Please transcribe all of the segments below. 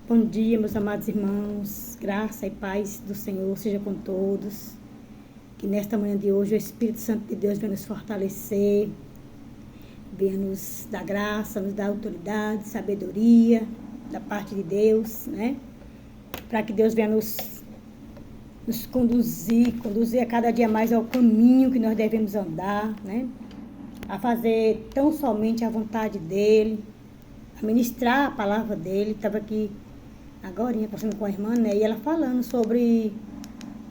Bom dia, meus amados irmãos. Graça e paz do Senhor seja com todos. Que nesta manhã de hoje o Espírito Santo de Deus venha nos fortalecer, venha nos dar graça, nos dar autoridade, sabedoria da parte de Deus, né? Para que Deus venha nos conduzir a cada dia mais ao caminho que nós devemos andar, né? A fazer tão somente a vontade dEle, a ministrar a palavra dEle. Estava aqui agora, passando com a irmã, né? E ela falando sobre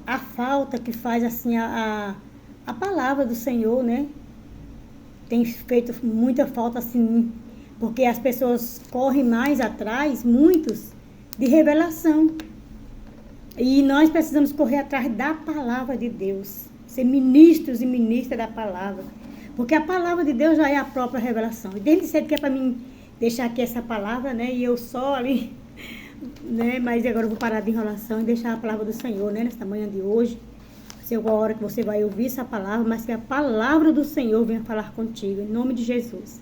a falta que faz, assim, a palavra do Senhor, né? Tem feito muita falta, assim, porque as pessoas correm mais atrás, muitos, de revelação. E nós precisamos correr atrás da palavra de Deus, ser ministros e ministras da palavra, porque a palavra de Deus já é a própria revelação. E desde cedo que é para mim deixar aqui essa palavra, né? E eu só ali, né? Mas agora eu vou parar de enrolação e deixar a palavra do Senhor, né? Nesta manhã de hoje, a hora que você vai ouvir essa palavra, mas que a palavra do Senhor venha falar contigo, em nome de Jesus.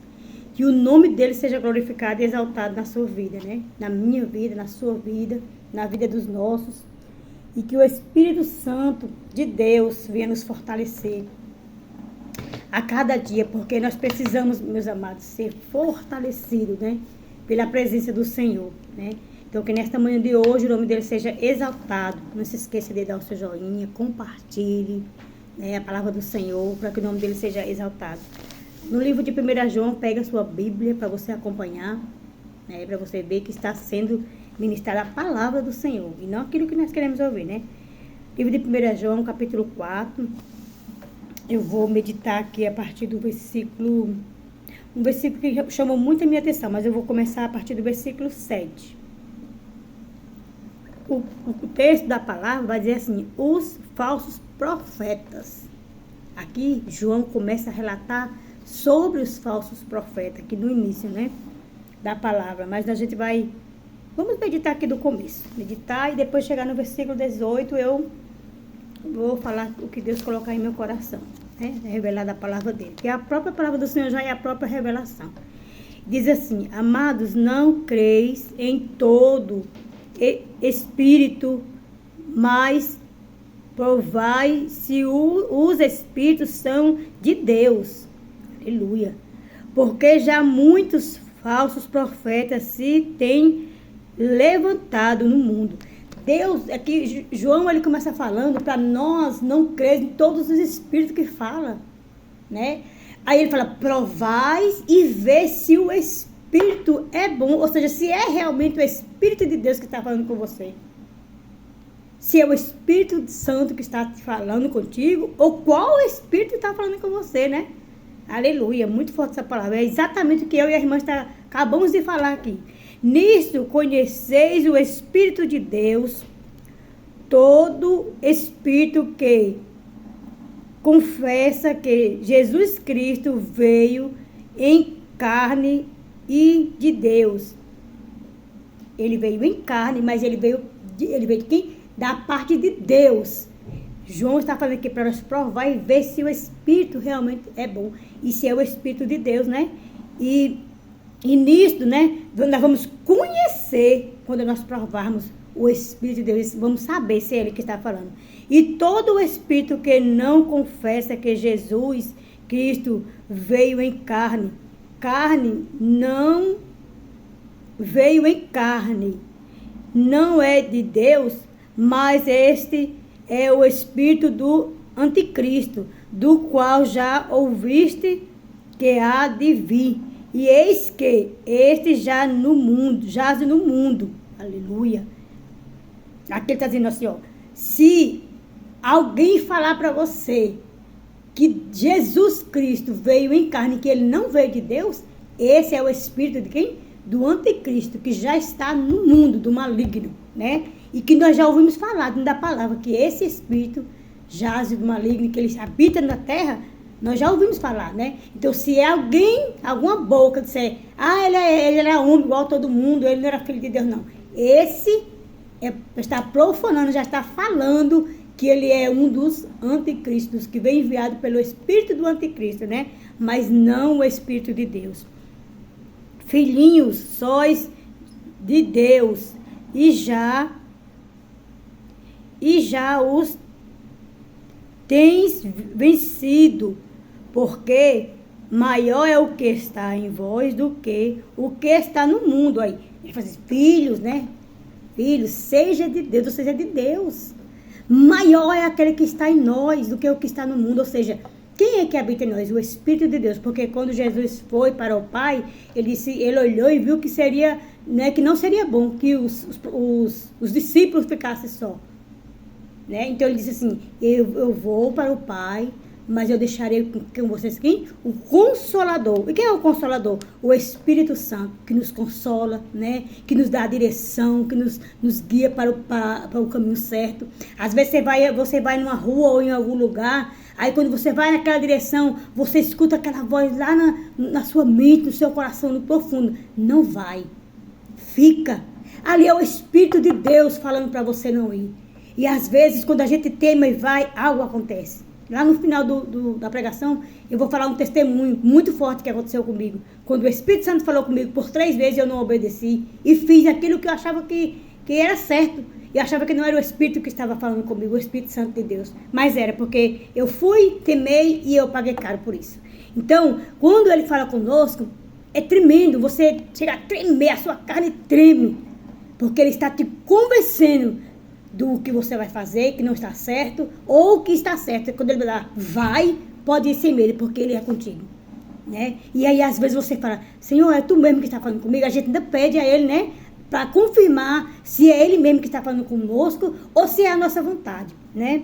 Que o nome dele seja glorificado e exaltado na sua vida, né? Na minha vida, na sua vida, na vida dos nossos. E que o Espírito Santo de Deus venha nos fortalecer a cada dia, porque nós precisamos, meus amados, ser fortalecidos, né? Pela presença do Senhor, né? Então, que nesta manhã de hoje o nome dele seja exaltado. Não se esqueça de dar o seu joinha, compartilhe, né, a palavra do Senhor, para que o nome dele seja exaltado. No livro de 1 João, pega a sua Bíblia para você acompanhar, né, para você ver que está sendo ministrada a palavra do Senhor, e não aquilo que nós queremos ouvir, né? Livro de 1 João, capítulo 4. Eu vou meditar aqui a partir do versículo... Um versículo que chamou muito a minha atenção, mas eu vou começar a partir do versículo 7. O texto da palavra vai dizer assim: os falsos profetas. Aqui João começa a relatar sobre os falsos profetas, aqui no início, né, da palavra. Mas a gente vamos meditar aqui do começo, meditar, e depois chegar no versículo 18 eu vou falar o que Deus colocar em meu coração, né, revelar da palavra dele, que a própria palavra do Senhor já é a própria revelação. Diz assim: amados, não creis em todo espírito, mas provai se os espíritos são de Deus. Aleluia. Porque já muitos falsos profetas se têm levantado no mundo. Deus, aqui João, ele começa falando para nós não crer em todos os espíritos que fala, né? Aí ele fala: provai e vê se o Espírito é bom, ou seja, se é realmente o Espírito de Deus que está falando com você. Se é o Espírito Santo que está falando contigo, ou qual Espírito está falando com você, né? Aleluia, muito forte essa palavra. É exatamente o que eu e a irmã acabamos de falar aqui. Nisto conheceis o Espírito de Deus, todo Espírito que confessa que Jesus Cristo veio em carne e de Deus. Ele veio em carne, mas ele veio de quem? Da parte de Deus. João está falando aqui para nós provar e ver se o Espírito realmente é bom, e se é o Espírito de Deus, né? E nisto, né, nós vamos conhecer, quando nós provarmos o Espírito de Deus, vamos saber se é ele que está falando. E todo o Espírito que não confessa que Jesus Cristo veio em carne não veio em carne, não é de Deus, mas este é o espírito do anticristo, do qual já ouviste que há de vir. E eis que este jaz no mundo. Aleluia. Aqui ele está dizendo assim, ó: se alguém falar para você que Jesus Cristo veio em carne, que ele não veio de Deus, esse é o espírito de quem? Do anticristo, que já está no mundo, do maligno, né? E que nós já ouvimos falar da palavra, que esse espírito jaz do maligno, que ele habita na terra, nós já ouvimos falar, né? Então, se é alguém, alguma boca disser: ele era homem igual a todo mundo, ele não era filho de Deus, não. Esse está profanando, já está falando que ele é um dos anticristos, que vem enviado pelo espírito do anticristo, né? Mas não o Espírito de Deus. Filhinhos, sois de Deus, e já os tens vencido, porque maior é o que está em vós do que o que está no mundo. Aí, filhos, né? Filhos, seja de Deus, ou seja de Deus. Maior é aquele que está em nós do que o que está no mundo. Ou seja, quem é que habita em nós? O Espírito de Deus. Porque quando Jesus foi para o Pai, ele olhou e viu que seria, né, que não seria bom que os discípulos ficassem só. Né? Então ele disse assim, eu vou para o Pai, mas eu deixarei com vocês quem? O Consolador. E quem é o Consolador? O Espírito Santo, que nos consola, né? Que nos dá a direção, que nos guia para o caminho certo. Às vezes você vai numa rua ou em algum lugar, aí quando você vai naquela direção, você escuta aquela voz lá na sua mente, no seu coração, no profundo. Não vai. Fica. Ali é o Espírito de Deus falando para você não ir. E às vezes, quando a gente tema e vai, algo acontece. Lá no final da pregação, eu vou falar um testemunho muito forte que aconteceu comigo. Quando o Espírito Santo falou comigo por 3 vezes, eu não obedeci. E fiz aquilo que eu achava que era certo. E eu achava que não era o Espírito que estava falando comigo, o Espírito Santo de Deus. Mas era, porque eu fui, temei e eu paguei caro por isso. Então, quando ele fala conosco, é tremendo. Você chega a tremer, a sua carne treme. Porque ele está te convencendo do que você vai fazer, que não está certo, ou que está certo. Quando ele vai, pode ir sem medo, porque ele é contigo. Né? E aí, às vezes, você fala, Senhor, é tu mesmo que está falando comigo? A gente ainda pede a ele, né? Para confirmar se é ele mesmo que está falando conosco, ou se é a nossa vontade, né?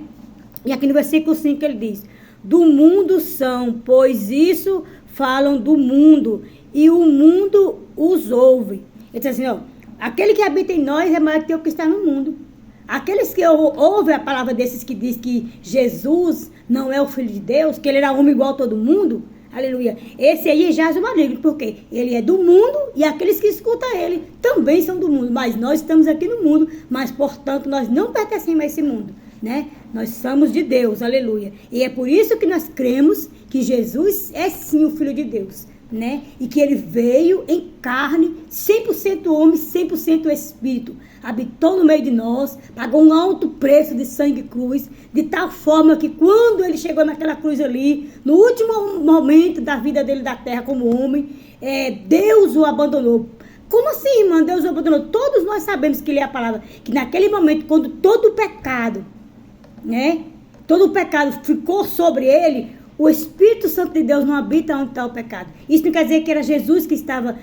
E aqui no versículo 5 ele diz, do mundo são, pois isso falam do mundo, e o mundo os ouve. Ele diz assim, ó, aquele que habita em nós é maior que o que está no mundo. Aqueles que ouvem a palavra desses que diz que Jesus não é o Filho de Deus, que ele era homem igual a todo mundo, aleluia, esse aí jaz o maligno, porque ele é do mundo e aqueles que escutam ele também são do mundo, mas nós estamos aqui no mundo, mas portanto nós não pertencemos a esse mundo, né? Nós somos de Deus, aleluia, e é por isso que nós cremos que Jesus é sim o Filho de Deus, né? E que ele veio em carne, 100% homem, 100% espírito, habitou no meio de nós, pagou um alto preço de sangue e cruz, de tal forma que quando ele chegou naquela cruz ali, no último momento da vida dele da terra como homem, Deus o abandonou. Como assim, irmã? Deus o abandonou? Todos nós sabemos que ele é a palavra, que naquele momento, quando todo o pecado, né? Todo o pecado ficou sobre ele, o Espírito Santo de Deus não habita onde está o pecado. Isso não quer dizer que era Jesus que estava,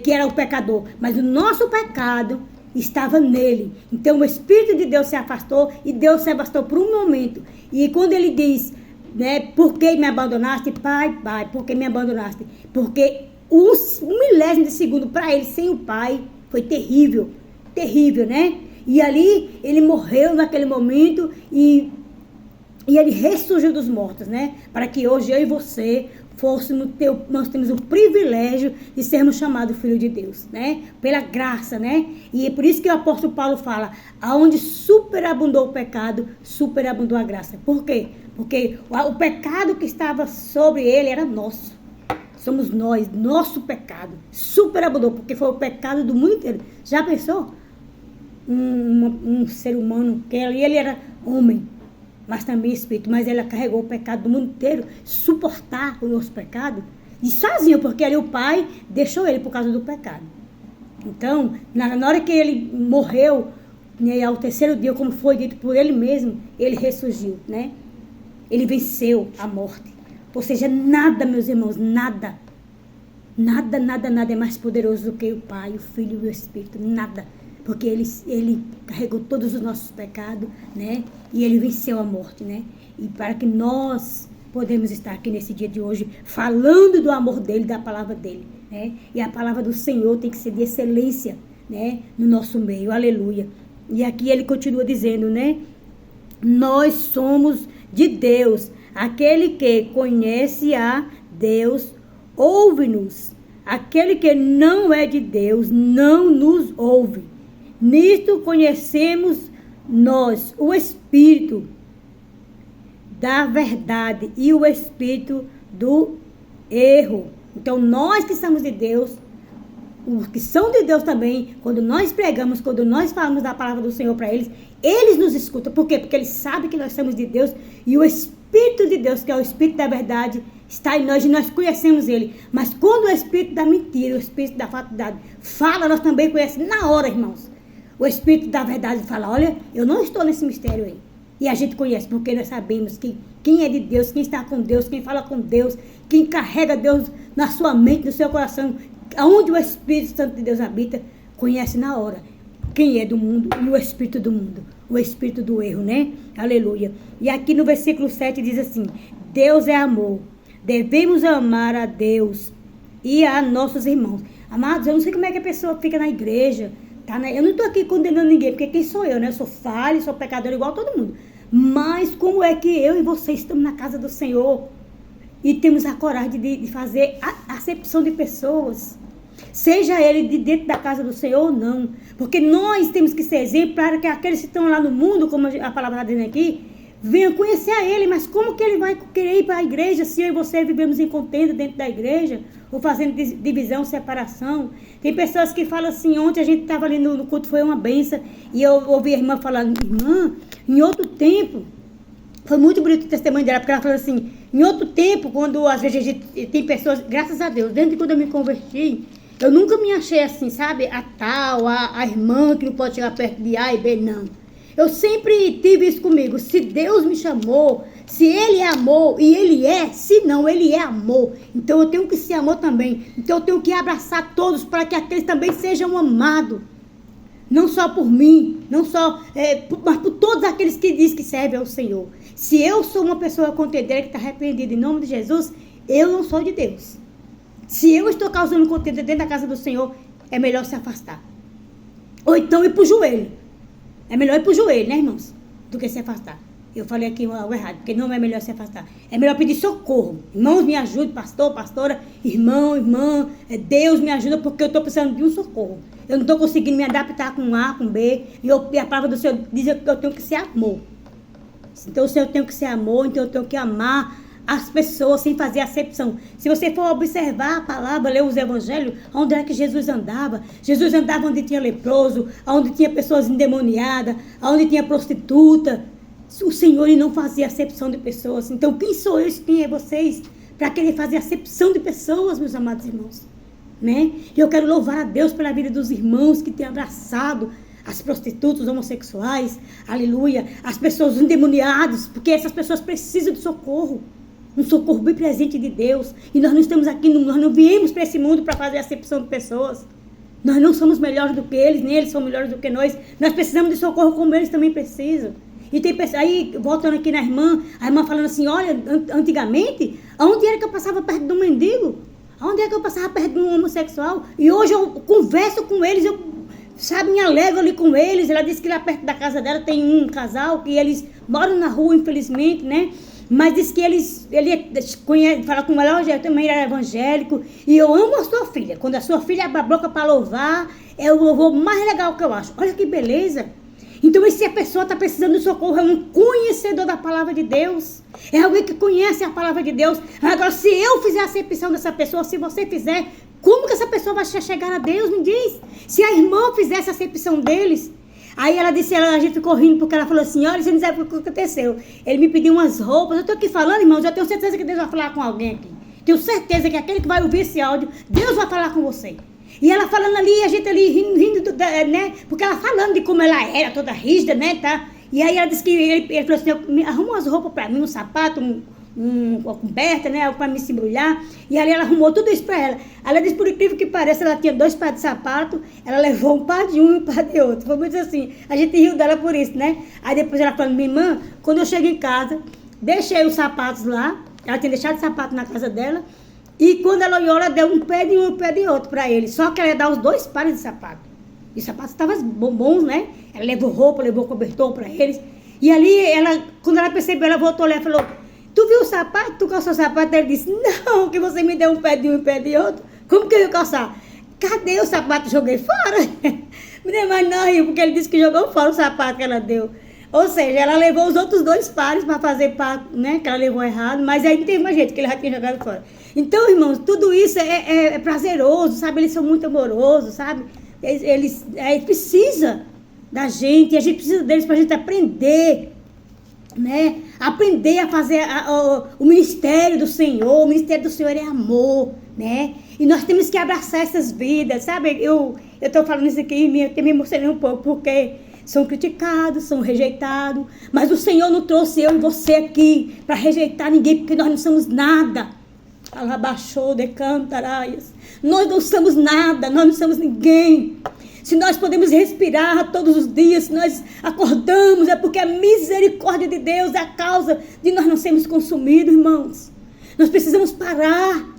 que era o pecador, mas o nosso pecado estava nele. Então o Espírito de Deus se afastou e Deus se afastou por um momento. E quando ele diz, né, por que me abandonaste? Pai, por que me abandonaste? Porque um milésimo de segundo para ele, sem o Pai, foi terrível. Terrível, né? E ali ele morreu naquele momento e ele ressurgiu dos mortos, né? Para que hoje eu e você nós temos o privilégio de sermos chamados filho de Deus, né? Pela graça, né? E é por isso que o apóstolo Paulo fala, aonde superabundou o pecado, superabundou a graça. Por quê? Porque o pecado que estava sobre ele era nosso. Somos nós, nosso pecado. Superabundou, porque foi o pecado do mundo inteiro. Já pensou? Um ser humano, que ali ele era homem, mas também espírito, mas ela carregou o pecado do mundo inteiro, suportar o nosso pecado, e sozinho, porque ali o Pai deixou ele por causa do pecado. Então, na hora que ele morreu, né, ao 3º dia, como foi dito por ele mesmo, ele ressurgiu, né? Ele venceu a morte. Ou seja, nada, meus irmãos, nada é mais poderoso do que o Pai, o Filho e o Espírito, nada. Porque ele carregou todos os nossos pecados, né? E ele venceu a morte, né? E para que nós podemos estar aqui nesse dia de hoje, falando do amor dele, da palavra dele, né? E a palavra do Senhor tem que ser de excelência, né? No nosso meio, aleluia. E aqui ele continua dizendo, né? Nós somos de Deus. Aquele que conhece a Deus, ouve-nos. Aquele que não é de Deus, não nos ouve. Nisto conhecemos nós o Espírito da verdade e o Espírito do erro. Então, nós que somos de Deus, os que são de Deus também, quando nós pregamos, quando nós falamos da palavra do Senhor para eles, eles nos escutam. Por quê? Porque eles sabem que nós somos de Deus e o Espírito de Deus, que é o Espírito da verdade, está em nós e nós conhecemos ele. Mas quando o Espírito da mentira, o Espírito da falsidade fala, nós também conhecemos na hora, irmãos. O Espírito da verdade fala, olha, eu não estou nesse mistério aí. E a gente conhece, porque nós sabemos que quem é de Deus, quem está com Deus, quem fala com Deus, quem carrega Deus na sua mente, no seu coração, aonde o Espírito Santo de Deus habita, conhece na hora quem é do mundo e o Espírito do mundo, o Espírito do erro, né? Aleluia. E aqui no versículo 7 diz assim, Deus é amor, devemos amar a Deus e a nossos irmãos. Amados, eu não sei como é que a pessoa fica na igreja, tá, né? Eu não estou aqui condenando ninguém, porque quem sou eu, né? Eu sou falho, sou pecador igual a todo mundo. Mas como é que eu e você estamos na casa do Senhor e temos a coragem de fazer a acepção de pessoas, seja ele de dentro da casa do Senhor ou não, porque nós temos que ser exemplo para que aqueles que estão lá no mundo, como a palavra está dizendo aqui, venham conhecer a ele. Mas como que ele vai querer ir para a igreja se eu e você vivemos em contenda dentro da igreja, ou fazendo divisão, separação? Tem pessoas que falam assim, ontem a gente estava ali no culto, foi uma benção, e eu ouvi a irmã falar, irmã, em outro tempo, foi muito bonito o testemunho dela, porque ela falou assim, em outro tempo, quando às vezes a gente tem pessoas, graças a Deus, desde quando eu me converti, eu nunca me achei assim, sabe, a irmã que não pode chegar perto de A e B, não. Eu sempre tive isso comigo, se Deus me chamou, se Ele é amor, e Ele é, se não, Ele é amor, então eu tenho que ser amor também, então eu tenho que abraçar todos para que aqueles também sejam amados. Não só por mim, não só, mas por todos aqueles que dizem que servem ao Senhor. Se eu sou uma pessoa contendeira que está arrependida em nome de Jesus, eu não sou de Deus. Se eu estou causando contenda dentro da casa do Senhor, é melhor se afastar. Ou então ir para o joelho. É melhor ir para o joelho, né, irmãos? Do que se afastar. Eu falei aqui algo errado, porque não é melhor se afastar. É melhor pedir socorro. Irmãos, me ajude, pastor, pastora, irmão, irmã. Deus me ajuda porque eu estou precisando de um socorro. Eu não estou conseguindo me adaptar com A, com B. E a palavra do Senhor diz que eu tenho que ser amor. Então, se eu tenho que ser amor, então eu tenho que amar as pessoas sem fazer acepção. Se você for observar a palavra, ler os evangelhos, onde é que Jesus andava? Jesus andava onde tinha leproso, onde tinha pessoas endemoniadas, onde tinha prostituta. O Senhor não fazia acepção de pessoas. Então, quem sou eu, quem é vocês, para querer fazer acepção de pessoas, meus amados irmãos? Né? E eu quero louvar a Deus pela vida dos irmãos que têm abraçado as prostitutas, os homossexuais, aleluia, as pessoas endemoniadas, porque essas pessoas precisam de socorro. Um socorro bem presente de Deus. E nós não estamos aqui, nós não viemos para esse mundo para fazer acepção de pessoas. Nós não somos melhores do que eles, nem eles são melhores do que nós. Nós precisamos de socorro como eles também precisam. E tem pessoas, aí voltando aqui na irmã, a irmã falando assim, olha, antigamente, aonde era que eu passava perto de um mendigo? Aonde é que eu passava perto de um homossexual? E hoje eu converso com eles, eu, sabe, me alegro ali com eles. Ela disse que lá perto da casa dela tem um casal, que eles moram na rua, infelizmente, né? Mas diz que ele conhece, fala com ela, eu também era evangélico, e eu amo a sua filha. Quando a sua filha abre a boca para louvar, é o louvor mais legal que eu acho. Olha que beleza. Então, se a pessoa está precisando de socorro, é um conhecedor da palavra de Deus. É alguém que conhece a palavra de Deus. Agora, se eu fizer a acepção dessa pessoa, se você fizer, como que essa pessoa vai chegar a Deus? Me diz. Se a irmã fizesse a acepção deles. Aí ela disse, a gente ficou rindo, porque ela falou assim, olha, você não sabe o que aconteceu. Ele me pediu umas roupas, eu estou aqui falando, irmãos, eu tenho certeza que Deus vai falar com alguém aqui. Tenho certeza que aquele que vai ouvir esse áudio, Deus vai falar com você. E ela falando ali, a gente ali rindo né? Porque ela falando de como ela era, toda rígida, né, tá? E aí ela disse que ele falou assim, arruma umas roupas pra mim, um sapato, uma coberta, né, pra me se embrulhar. E ali ela arrumou tudo isso pra ela. Ela disse, por incrível que pareça, ela tinha 2 pares de sapato, ela levou um par de um e um par de outro. Foi muito assim, a gente riu dela por isso, né? Aí depois ela falou, minha irmã, quando eu chego em casa, deixei os sapatos lá, ela tinha deixado o sapato na casa dela, e quando ela olhou, ela deu um pé de um e um pé de outro para ele. Só que ela ia dar os 2 pares de sapato. E os sapatos estavam bons, né? Ela levou roupa, levou cobertor para eles. E ali, quando ela percebeu, ela voltou lá e falou, tu viu o sapato? Tu calçou o sapato? Ele disse, não, que você me deu um pé de um e um pé de outro. Como que eu ia calçar? Cadê o sapato? Joguei fora. Mas não riu, porque ele disse que jogou fora o sapato que ela deu. Ou seja, ela levou os outros 2 pares para fazer par, né? Que ela levou errado. Mas aí não teve mais jeito, que ele já tinha jogado fora. Então, irmãos, tudo isso é prazeroso, sabe? Eles são muito amorosos, sabe? Eles precisam da gente, e a gente precisa deles para a gente aprender, né? Aprender a fazer o ministério do Senhor. O ministério do Senhor é amor, né? E nós temos que abraçar essas vidas, sabe? Eu estou falando isso aqui e me emocionei um pouco, porque são criticados, são rejeitados, mas o Senhor não trouxe eu e você aqui para rejeitar ninguém, porque nós não somos nada. Alabaixou de cantaraias. Nós não somos nada, nós não somos ninguém. Se nós podemos respirar todos os dias, se nós acordamos, é porque a misericórdia de Deus é a causa de nós não sermos consumidos, irmãos. Nós precisamos parar,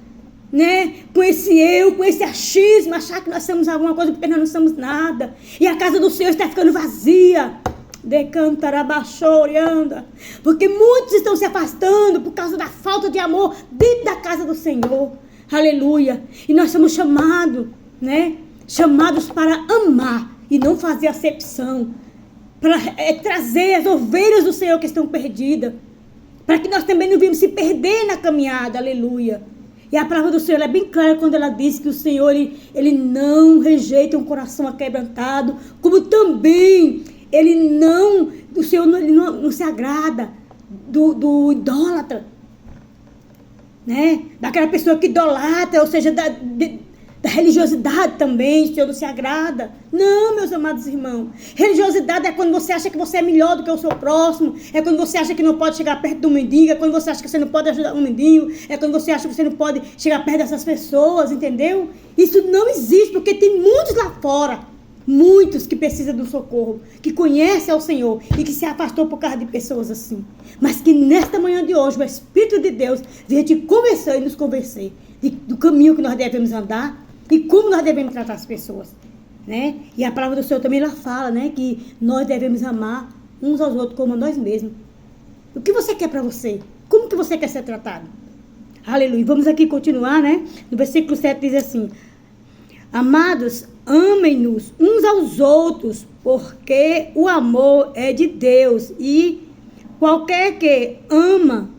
né, com esse eu, com esse achismo, achar que nós somos alguma coisa porque nós não somos nada. E a casa do Senhor está ficando vazia. Decantarabaixoreanda. Porque muitos estão se afastando por causa da falta de amor dentro da casa do Senhor. Aleluia. E nós somos chamados, né? Chamados para amar e não fazer acepção. Para trazer as ovelhas do Senhor que estão perdidas. Para que nós também não vimos se perder na caminhada. Aleluia. E a palavra do Senhor é bem clara quando ela diz que o Senhor ele não rejeita um coração aquebrantado, como também o Senhor não se agrada do idólatra, né? Daquela pessoa que idolatra, ou seja, da religiosidade também, o Senhor não se agrada. Não, meus amados irmãos. Religiosidade é quando você acha que você é melhor do que o seu próximo. É quando você acha que não pode chegar perto do mendigo. É quando você acha que você não pode ajudar um mendigo. É quando você acha que você não pode chegar perto dessas pessoas, entendeu? Isso não existe, porque tem muitos lá fora. Muitos que precisam do socorro. Que conhecem ao Senhor e que se afastou por causa de pessoas assim. Mas que nesta manhã de hoje o Espírito de Deus venha te convencer e nos convencer do caminho que nós devemos andar. E como nós devemos tratar as pessoas, né? E a palavra do Senhor também lá fala, né? Que nós devemos amar uns aos outros como a nós mesmos. O que você quer para você? Como que você quer ser tratado? Aleluia. Vamos aqui continuar, né? No versículo 7 diz assim: amados, amem-nos uns aos outros, porque o amor é de Deus. E qualquer que ama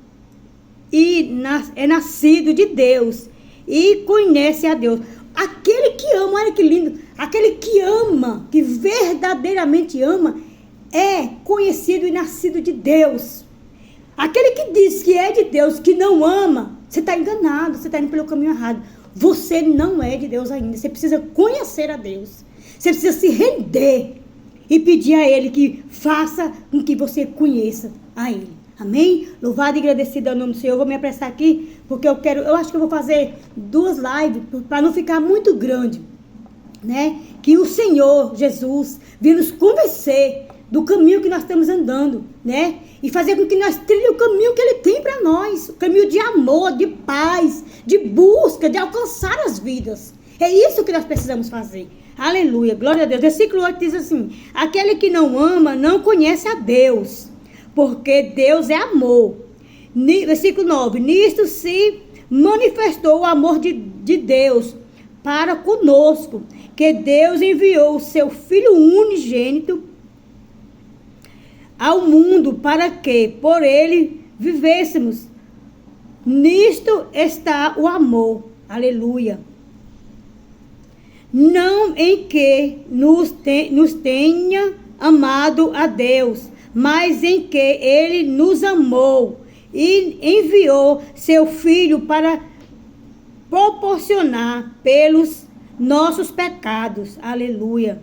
é nascido de Deus e conhece a Deus. Aquele que ama, olha que lindo, aquele que ama, que verdadeiramente ama, é conhecido e nascido de Deus. Aquele que diz que é de Deus, que não ama, você está enganado, você está indo pelo caminho errado. Você não é de Deus ainda, você precisa conhecer a Deus. Você precisa se render e pedir a Ele que faça com que você conheça a Ele. Amém? Louvado e agradecido ao nome do Senhor. Eu vou me apressar aqui, porque eu acho que eu vou fazer 2 lives, para não ficar muito grande, né? Que o Senhor, Jesus, venha nos convencer do caminho que nós estamos andando, né? E fazer com que nós trilhemos o caminho que Ele tem para nós. O caminho de amor, de paz, de busca, de alcançar as vidas. É isso que nós precisamos fazer. Aleluia, glória a Deus. Versículo 8 diz assim: aquele que não ama não conhece a Deus, porque Deus é amor. Versículo 9. Nisto se manifestou o amor de Deus para conosco, que Deus enviou o seu Filho unigênito ao mundo para que por ele vivêssemos. Nisto está o amor. Aleluia. Não em que nos tenha amado a Deus, mas em que Ele nos amou e enviou seu Filho para proporcionar pelos nossos pecados. Aleluia.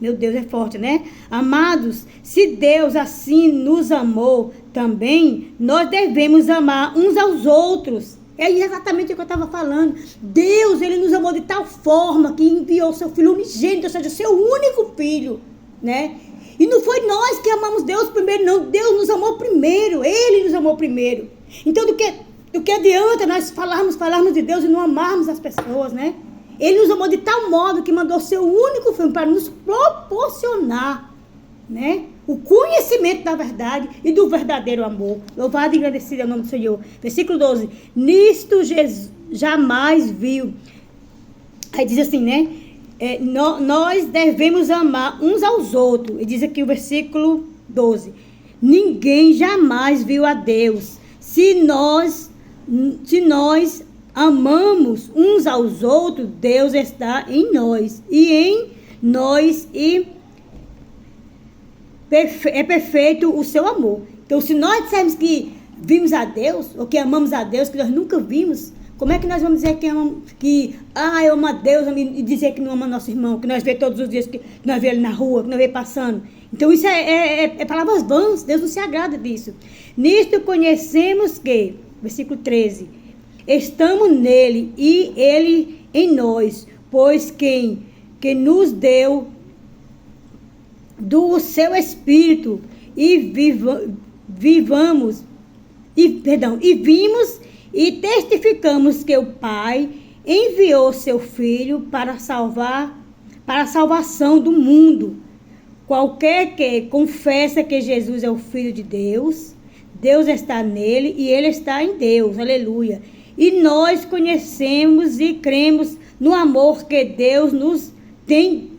Meu Deus, é forte, né? Amados, se Deus assim nos amou, também nós devemos amar uns aos outros. É exatamente o que eu estava falando. Deus, Ele nos amou de tal forma que enviou seu Filho unigênito, ou seja, seu único Filho, né? E não foi nós que amamos Deus primeiro, não. Deus nos amou primeiro. Ele nos amou primeiro. Então, do que adianta nós falarmos de Deus e não amarmos as pessoas, né? Ele nos amou de tal modo que mandou seu único Filho para nos proporcionar, né, o conhecimento da verdade e do verdadeiro amor. Louvado e agradecido é o nome do Senhor. Versículo 12. Nisto Jesus jamais viu. Aí diz assim, né? Nós devemos amar uns aos outros. E diz aqui o versículo 12. Ninguém jamais viu a Deus. Se nós amamos uns aos outros, Deus está em nós. E é perfeito o seu amor. Então, se nós dissermos que vimos a Deus, ou que amamos a Deus, que nós nunca vimos, como é que nós vamos dizer eu amo a Deus e dizer que não ama nosso irmão, que nós vemos todos os dias, que nós vemos ele na rua, que nós vemos passando? Então, isso é palavras vãs, Deus não se agrada disso. Nisto conhecemos que, versículo 13, estamos nele e ele em nós, pois que nos deu do seu Espírito e vimos e testificamos que o Pai enviou seu Filho para a salvação do mundo. Qualquer que confessa que Jesus é o Filho de Deus, Deus está nele e ele está em Deus. Aleluia. E nós conhecemos e cremos no amor que Deus nos tem,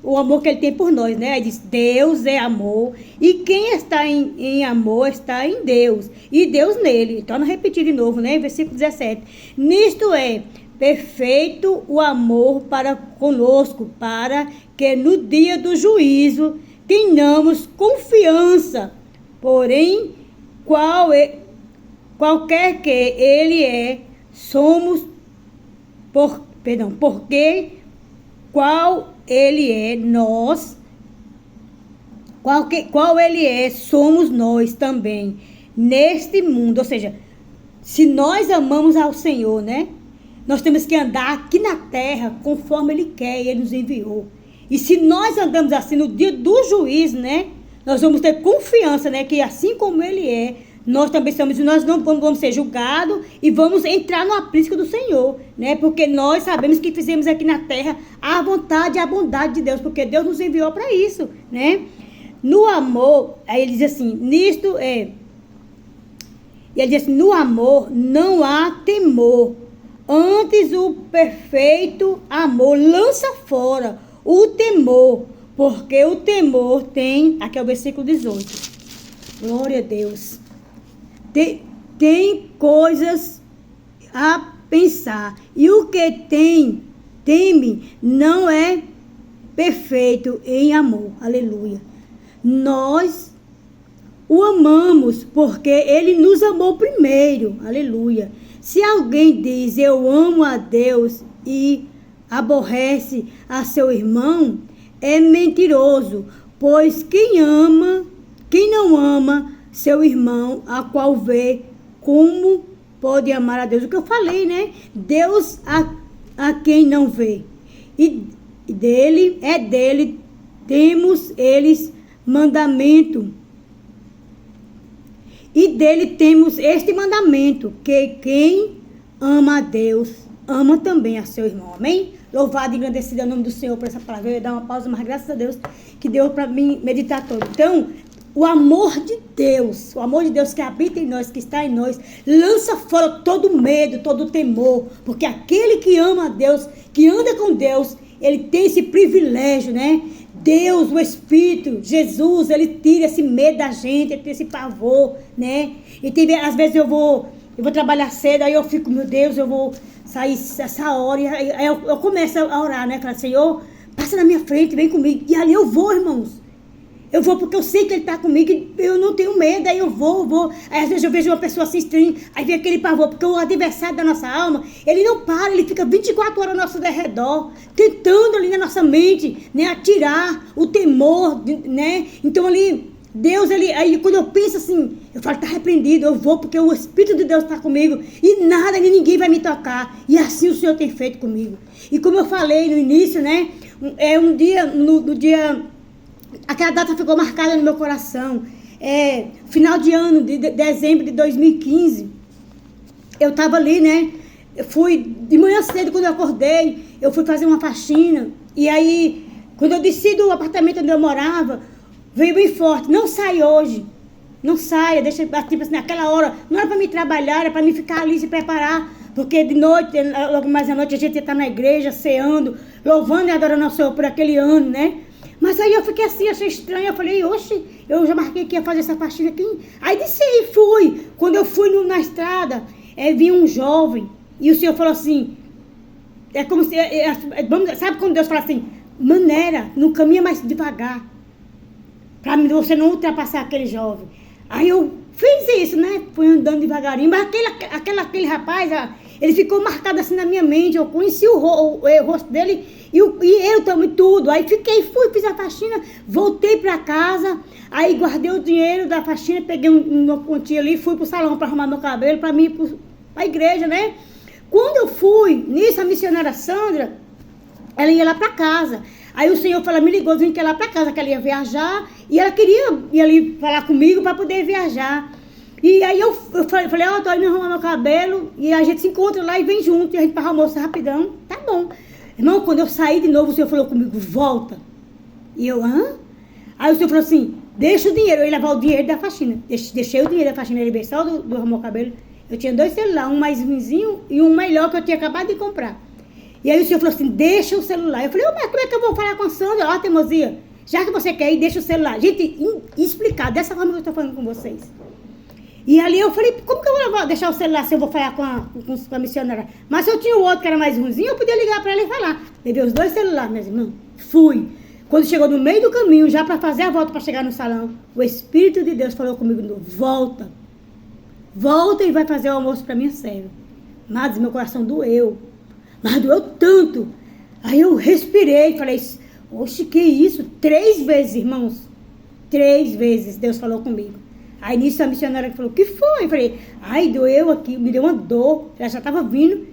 o amor que ele tem por nós, né? Ele diz, Deus é amor, e quem está em amor está em Deus, e Deus nele. Então, não repetir de novo, né? Versículo 17. Nisto é perfeito o amor para conosco, para que no dia do juízo tenhamos confiança. Porém, qualquer que ele é, porque qual ele é, qual ele é, somos nós também, neste mundo. Ou seja, se nós amamos ao Senhor, né? Nós temos que andar aqui na terra conforme Ele quer e Ele nos enviou. E se nós andamos assim no dia do juízo, né? Nós vamos ter confiança, né? Que assim como Ele é, nós também somos, nós não vamos ser julgados e vamos entrar no aprisco do Senhor, né? Porque nós sabemos que fizemos aqui na terra a vontade e a bondade de Deus, porque Deus nos enviou para isso, né? No amor, aí ele diz assim, e ele diz assim, no amor não há temor, antes o perfeito amor lança fora o temor, porque o temor tem, aqui é o versículo 18, glória a Deus. Tem coisas a pensar. E o que teme não é perfeito em amor. Aleluia. Nós o amamos porque ele nos amou primeiro. Aleluia. Se alguém diz eu amo a Deus e aborrece a seu irmão, é mentiroso. Pois quem não ama seu irmão, a qual vê, como pode amar a Deus? O que eu falei, né? Deus a quem não vê. E dele temos eles mandamento. E dele temos este mandamento, que quem ama a Deus, ama também a seu irmão. Amém? Louvado e engrandecido é o nome do Senhor por essa palavra. Eu ia dar uma pausa, mas graças a Deus que deu para mim meditar todo. Então, o amor de Deus que habita em nós, que está em nós, lança fora todo medo, todo temor, porque aquele que ama a Deus, que anda com Deus, ele tem esse privilégio, né? Deus, o Espírito, Jesus, ele tira esse medo da gente, ele tira esse pavor, né? E às vezes eu vou trabalhar cedo, aí eu fico, meu Deus, eu vou sair essa hora, e aí eu começo a orar, né? Falar, Senhor, passa na minha frente, vem comigo, e ali eu vou, irmãos. Eu vou porque eu sei que ele está comigo, eu não tenho medo, aí eu vou. Aí às vezes eu vejo uma pessoa assim estranha, aí vem aquele pavor, porque o adversário da nossa alma, ele não para, ele fica 24 horas ao nosso redor, tentando ali na nossa mente, né, atirar o temor, né? Então ali, Deus, aí quando eu penso assim, eu falo, está repreendido, eu vou porque o Espírito de Deus está comigo e nada, nem ninguém vai me tocar. E assim o Senhor tem feito comigo. E como eu falei no início, né, no dia... Aquela data ficou marcada no meu coração. Final de ano, de dezembro de 2015. Eu estava ali, né? Eu fui, de manhã cedo, quando eu acordei, eu fui fazer uma faxina. E aí, quando eu desci do apartamento onde eu morava, veio bem forte. Não sai hoje. Não saia, deixa, tipo assim, naquela hora. Não era para mim trabalhar, era para mim ficar ali, se preparar. Porque de noite, logo mais à noite, a gente ia estar na igreja, ceando, louvando e adorando ao Senhor por aquele ano, né? Mas aí eu fiquei assim, achei estranho. Eu falei, oxe, eu já marquei que ia fazer essa faxina aqui. Aí desci e fui. Quando eu fui na estrada, vinha um jovem, e o Senhor falou assim, é como se, sabe quando Deus fala assim, maneira, não caminha mais devagar, para você não ultrapassar aquele jovem. Aí eu fiz isso, né? Fui andando devagarinho, mas aquele rapaz, ele ficou marcado assim na minha mente, eu conheci o rosto dele, e eu também tudo. Aí fiz a faxina, voltei para casa, aí guardei o dinheiro da faxina, peguei uma quantia ali, fui pro salão para arrumar meu cabelo, para mim ir pra igreja, né? Quando eu fui, nisso a missionária Sandra, ela ia lá para casa. Aí o Senhor me ligou, dizendo que ia lá para casa, que ela ia viajar, e ela queria ir ali falar comigo para poder viajar. E aí eu falei, tô indo arrumar meu cabelo, e a gente se encontra lá e vem junto, e a gente para o almoço rapidão, tá bom. Irmão, quando eu saí de novo, o Senhor falou comigo, volta. E eu, hã? Aí o Senhor falou assim, deixa o dinheiro, eu ia levar o dinheiro da faxina. Deixei o dinheiro da faxina, ele veio só do arrumar o cabelo. Eu tinha 2 celulares, um mais ruimzinho e um melhor que eu tinha acabado de comprar. E aí o Senhor falou assim, deixa o celular. Eu falei, mas como é que eu vou falar com a Sandra? Ó, teimosia, já que você quer ir, deixa o celular. Gente, explicar, dessa forma que eu estou falando com vocês. E ali eu falei, como que eu vou deixar o celular se eu vou falar com a missionária? Mas se eu tinha o outro que era mais ruimzinho, eu podia ligar para ela e falar. Levei os 2 celulares, meus irmãos. Fui. Quando chegou no meio do caminho, já para fazer a volta para chegar no salão, o Espírito de Deus falou comigo, volta. Volta e vai fazer o almoço para minha serva. Mas meu coração doeu. Mas doeu tanto. Aí eu respirei e falei, oxe, que isso? 3 vezes, irmãos. 3 vezes Deus falou comigo. Aí nisso a missionária falou, o que foi? Eu falei, ai, doeu aqui, me deu uma dor. Ela já estava vindo.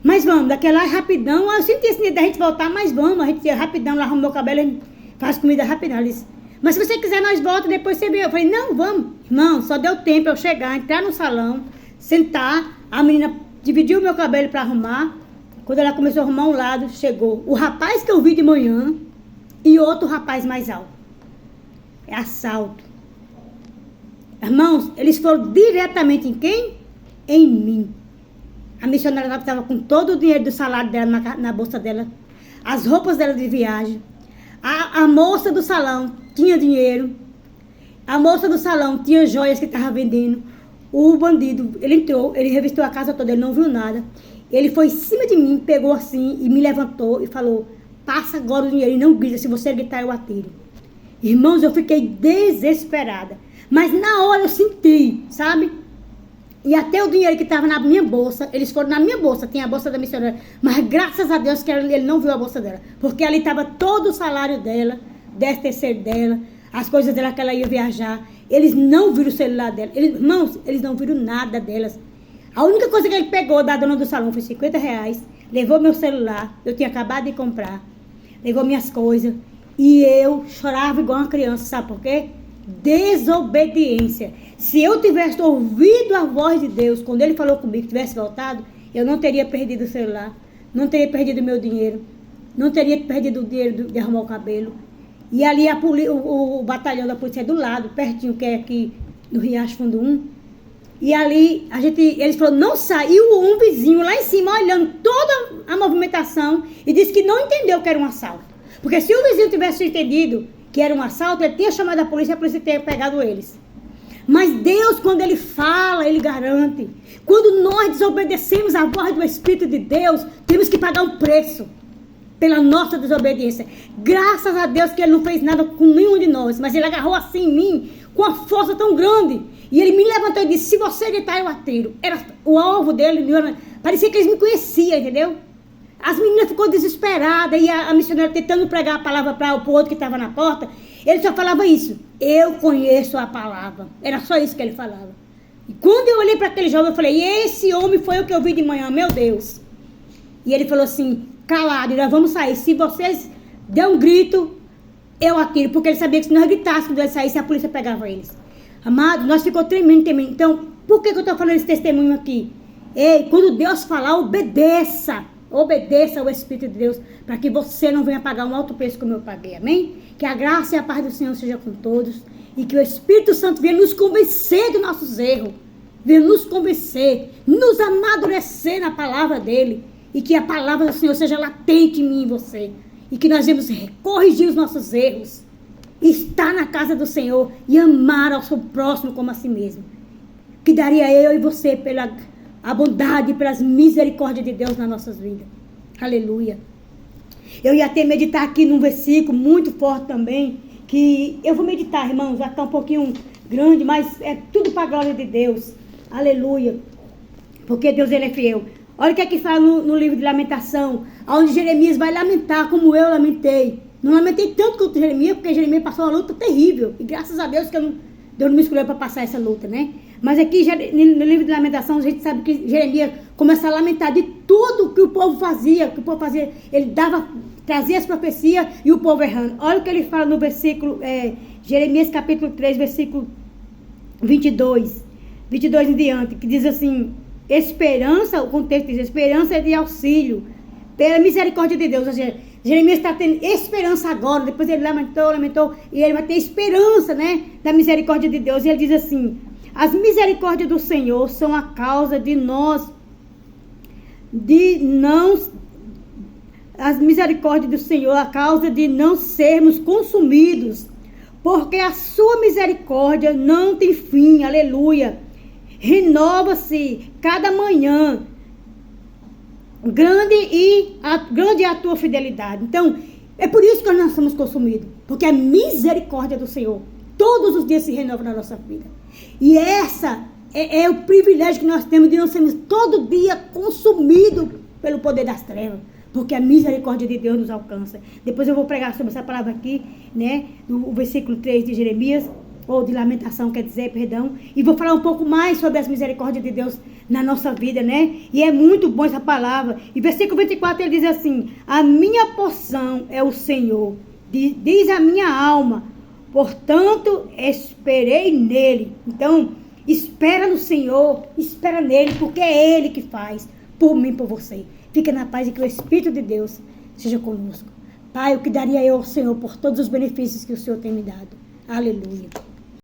Mas vamos, daquela rapidão, eu senti esse da gente voltar, mas vamos, a gente rapidão, lá arruma meu cabelo, a gente faz comida rapidão. Ela disse, mas se você quiser, nós voltamos, depois você vê. Eu falei, não, vamos. Irmão, só deu tempo eu chegar, entrar no salão, sentar, a menina dividiu o meu cabelo para arrumar. Quando ela começou a arrumar um lado, chegou o rapaz que eu vi de manhã e outro rapaz mais alto. É assalto. Irmãos, eles foram diretamente em quem? Em mim. A missionária estava com todo o dinheiro do salário dela na bolsa dela, as roupas dela de viagem. A moça do salão tinha dinheiro. A moça do salão tinha joias que estava vendendo. O bandido, ele entrou, ele revistou a casa toda, ele não viu nada. Ele foi em cima de mim, pegou assim e me levantou e falou, passa agora o dinheiro e não grita, se você gritar eu atiro. Irmãos, eu fiquei desesperada. Mas na hora eu senti, sabe? E até o dinheiro que estava na minha bolsa, eles foram na minha bolsa, tinha a bolsa da missionária. Mas graças a Deus que ele não viu a bolsa dela. Porque ali estava todo o salário dela, 10º dela, as coisas dela que ela ia viajar. Eles não viram o celular dela. Irmãos, eles não viram nada delas. A única coisa que ele pegou da dona do salão foi R$50. Levou meu celular, eu tinha acabado de comprar. Levou minhas coisas. E eu chorava igual uma criança, sabe por quê? Desobediência. Se eu tivesse ouvido a voz de Deus, quando ele falou comigo, tivesse voltado, eu não teria perdido o celular, não teria perdido o meu dinheiro, não teria perdido o dinheiro de arrumar o cabelo. E ali o batalhão da polícia é do lado, pertinho, que é aqui no Riacho Fundo 1. E ali, eles falaram, não saiu um vizinho lá em cima, olhando toda a movimentação, e disse que não entendeu que era um assalto. Porque se o vizinho tivesse entendido que era um assalto, ele tinha chamado a polícia teria pegado eles. Mas Deus, quando Ele fala, Ele garante. Quando nós desobedecemos a voz do Espírito de Deus, temos que pagar um preço pela nossa desobediência. Graças a Deus que Ele não fez nada com nenhum de nós, mas Ele agarrou assim em mim, com uma força tão grande. E Ele me levantou e disse, se você gritar, eu atiro. Era o alvo dele, parecia que eles me conheciam, entendeu? As meninas ficou desesperadas e a missionária tentando pregar a palavra para o outro que estava na porta. Ele só falava isso. Eu conheço a palavra. Era só isso que ele falava. E quando eu olhei para aquele jovem, eu falei, esse homem foi o que eu vi de manhã, meu Deus. E ele falou assim, calado, nós vamos sair. Se vocês der um grito, eu atiro. Porque ele sabia que se nós gritássemos quando eles saíssem, a polícia pegava eles. Amado, nós ficou tremendo. Então, por que eu estou falando esse testemunho aqui? Ei, quando Deus falar, obedeça. Obedeça ao Espírito de Deus, para que você não venha pagar um alto preço como eu paguei, amém? Que a graça e a paz do Senhor seja com todos, e que o Espírito Santo venha nos convencer dos nossos erros, venha nos convencer, nos amadurecer na palavra dele, e que a palavra do Senhor seja latente em mim e em você, e que nós vamos corrigir os nossos erros, estar na casa do Senhor e amar ao seu próximo como a si mesmo. Que daria eu e você pela a bondade, pelas misericórdias de Deus nas nossas vidas. Aleluia. Eu ia até meditar aqui num versículo muito forte também, que eu vou meditar, irmãos, vai estar um pouquinho grande, mas é tudo para a glória de Deus. Aleluia. Porque Deus, ele é fiel. Olha o que é que fala no livro de Lamentação, onde Jeremias vai lamentar como eu lamentei. Não lamentei tanto quanto Jeremias, porque Jeremias passou uma luta terrível. E graças a Deus que Deus não me escolheu para passar essa luta, né? Mas aqui no livro de Lamentação, a gente sabe que Jeremias começa a lamentar de tudo que o povo fazia. Ele trazia as profecias e o povo errando. Olha o que ele fala no versículo, Jeremias capítulo 3, versículo 22 em diante, que diz assim: esperança, o contexto diz, esperança é de auxílio, pela misericórdia de Deus. Ou seja, Jeremias está tendo esperança agora, depois ele lamentou, e ele vai ter esperança, né, da misericórdia de Deus. E ele diz assim: as misericórdias do Senhor são a causa de nós, as misericórdias do Senhor, a causa de não sermos consumidos, porque a sua misericórdia não tem fim. Aleluia. Renova-se cada manhã. Grande é a tua fidelidade. Então, é por isso que nós somos consumidos. Porque a misericórdia do Senhor todos os dias se renova na nossa vida. E essa é o privilégio que nós temos de não sermos todo dia consumidos pelo poder das trevas. Porque a misericórdia de Deus nos alcança. Depois eu vou pregar sobre essa palavra aqui, né? No versículo 3 de Jeremias, ou de Lamentação, quer dizer, perdão. E vou falar um pouco mais sobre as misericórdias de Deus na nossa vida, né? E é muito bom essa palavra. E versículo 24 ele diz assim: a minha porção é o Senhor, diz a minha alma, portanto esperei nele. Então, espera no Senhor, espera nele, porque é ele que faz por mim, por você. Fica na paz e que o Espírito de Deus seja conosco. Pai, o que daria eu ao Senhor por todos os benefícios que o Senhor tem me dado. Aleluia.